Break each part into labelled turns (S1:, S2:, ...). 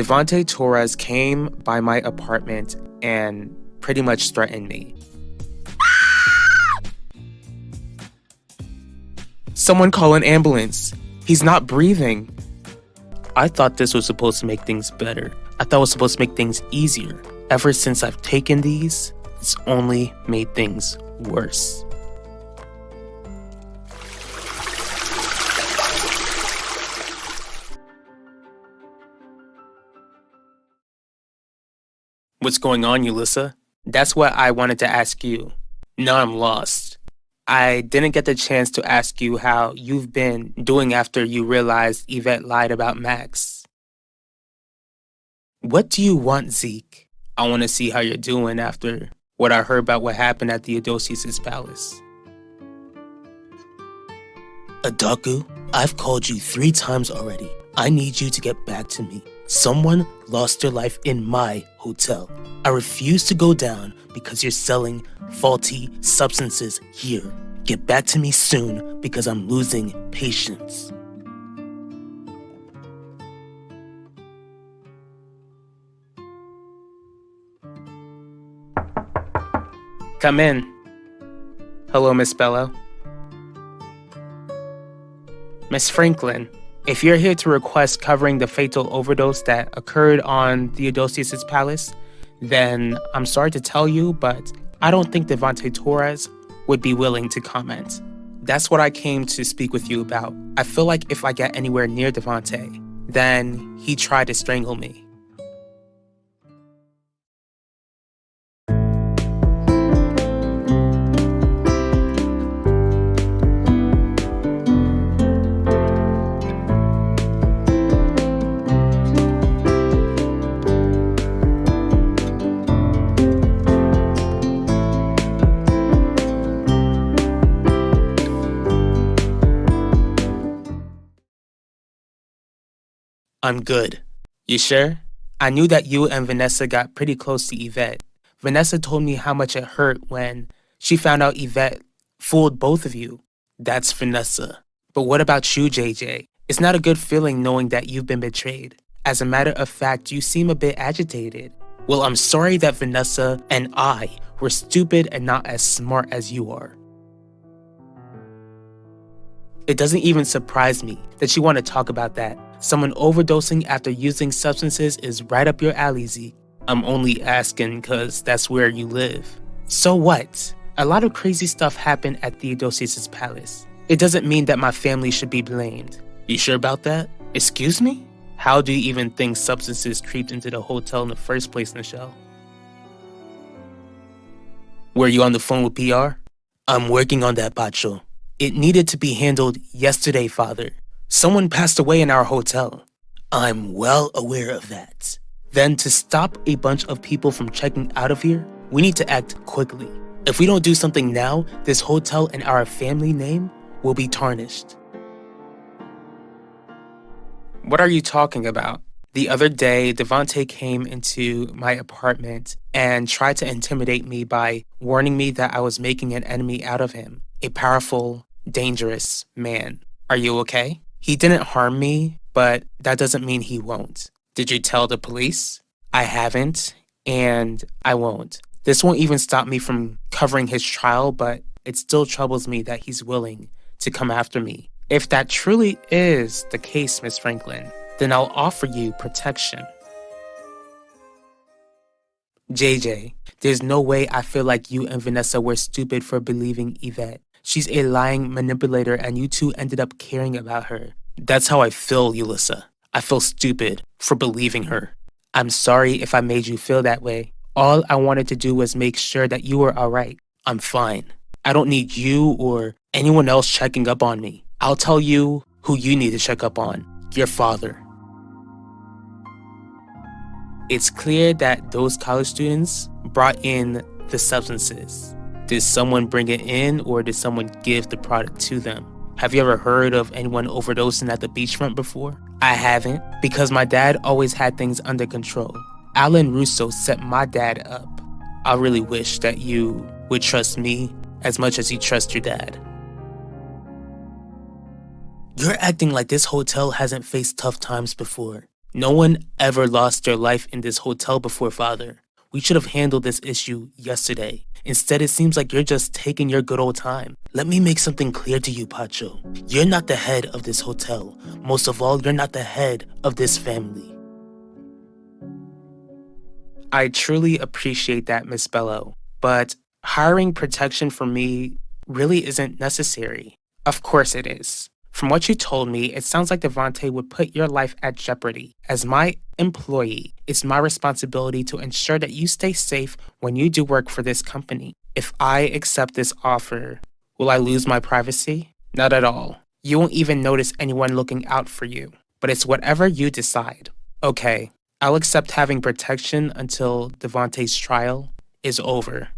S1: Devontae Torres came by my apartment and pretty much threatened me. Someone call an ambulance. He's not breathing. I thought this was supposed to make things better. I thought it was supposed to make things easier. Ever since I've taken these, it's only made things worse. What's going on, Ulissa? That's what I wanted to ask you. Now I'm lost. I didn't get the chance to ask you how you've been doing after you realized Yvette lied about Max. What do you want, Zeke? I want to see how you're doing after what I heard about what happened at Theodosius' palace. Adaku, I've called you 3 times already. I need you to get back to me. Someone lost their life in my hotel. I refuse to go down because you're selling faulty substances here. Get back to me soon because I'm losing patience. Come in. Hello, Miss Bello. Miss Franklin, if you're here to request covering the fatal overdose that occurred on Theodosius' palace, then I'm sorry to tell you, but I don't think Devontae Torres would be willing to comment. That's what I came to speak with you about. I feel like if I get anywhere near Devontae, then he tried to strangle me. I'm good. You sure? I knew that you and Vanessa got pretty close to Yvette. Vanessa told me how much it hurt when she found out Yvette fooled both of you. That's Vanessa. But what about you, JJ? It's not a good feeling knowing that you've been betrayed. As a matter of fact, you seem a bit agitated. Well, I'm sorry that Vanessa and I were stupid and not as smart as you are. It doesn't even surprise me that you want to talk about that. Someone overdosing after using substances is right up your alley, Zeke. I'm only asking because that's where you live. So what? A lot of crazy stuff happened at Theodosius' palace. It doesn't mean that my family should be blamed. You sure about that? Excuse me? How do you even think substances creeped into the hotel in the first place, Nichelle? Were you on the phone with PR? I'm working on that, Pacho. It needed to be handled yesterday, Father. Someone passed away in our hotel. I'm well aware of that. Then to stop a bunch of people from checking out of here, we need to act quickly. If we don't do something now, this hotel and our family name will be tarnished. What are you talking about? The other day, Devontae came into my apartment and tried to intimidate me by warning me that I was making an enemy out of him. A powerful, dangerous man. Are you okay? He didn't harm me, but that doesn't mean he won't. Did you tell the police? I haven't, and I won't. This won't even stop me from covering his trial, but it still troubles me that he's willing to come after me. If that truly is the case, Miss Franklin, then I'll offer you protection. JJ, there's no way I feel like you and Vanessa were stupid for believing Yvette. She's a lying manipulator and you two ended up caring about her. That's how I feel, Ulissa. I feel stupid for believing her. I'm sorry if I made you feel that way. All I wanted to do was make sure that you were alright. I'm fine. I don't need you or anyone else checking up on me. I'll tell you who you need to check up on. Your father. It's clear that those college students brought in the substances. Did someone bring it in or did someone give the product to them? Have you ever heard of anyone overdosing at the beachfront before? I haven't, because my dad always had things under control. Alan Russo set my dad up. I really wish that you would trust me as much as you trust your dad. You're acting like this hotel hasn't faced tough times before. No one ever lost their life in this hotel before, Father. We should have handled this issue yesterday. Instead, it seems like you're just taking your good old time. Let me make something clear to you, Pacho. You're not the head of this hotel. Most of all, you're not the head of this family. I truly appreciate that, Miss Bello, but hiring protection for me really isn't necessary. Of course it is. From what you told me, it sounds like Devante would put your life at jeopardy. As my employee, it's my responsibility to ensure that you stay safe when you do work for this company. If I accept this offer, will I lose my privacy? Not at all. You won't even notice anyone looking out for you. But it's whatever you decide. Okay, I'll accept having protection until Devante's trial is over.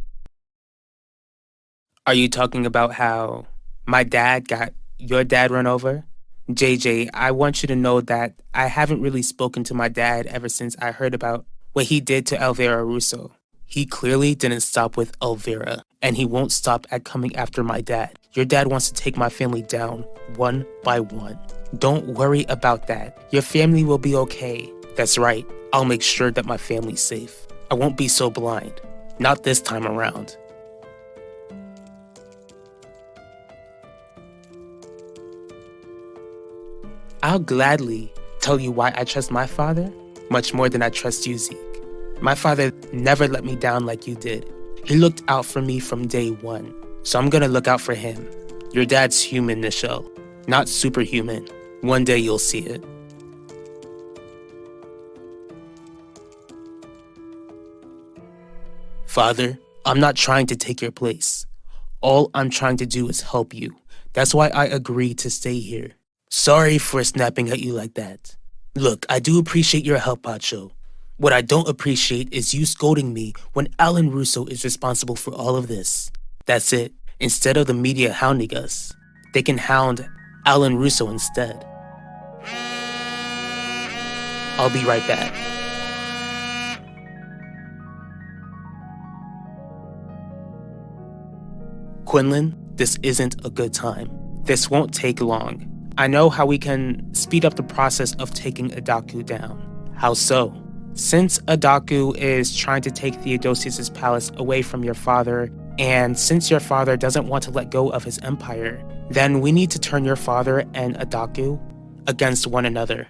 S1: Are you talking about how my dad got your dad run over? JJ, I want you to know that I haven't really spoken to my dad ever since I heard about what he did to Elvira Russo. He clearly didn't stop with Elvira, and he won't stop at coming after my dad. Your dad wants to take my family down one by one. Don't worry about that. Your family will be okay. That's right. I'll make sure that my family's safe. I won't be so blind. Not this time around. I'll gladly tell you why I trust my father much more than I trust you, Zeke. My father never let me down like you did. He looked out for me from day one, so I'm gonna look out for him. Your dad's human, Nichelle, not superhuman. One day you'll see it. Father, I'm not trying to take your place. All I'm trying to do is help you. That's why I agreed to stay here. Sorry for snapping at you like that. Look, I do appreciate your help, Pacho. What I don't appreciate is you scolding me when Alan Russo is responsible for all of this. That's it. Instead of the media hounding us, they can hound Alan Russo instead. I'll be right back. Quinlan, this isn't a good time. This won't take long. I know how we can speed up the process of taking Adaku down. How so? Since Adaku is trying to take Theodosius' palace away from your father, and since your father doesn't want to let go of his empire, then we need to turn your father and Adaku against one another.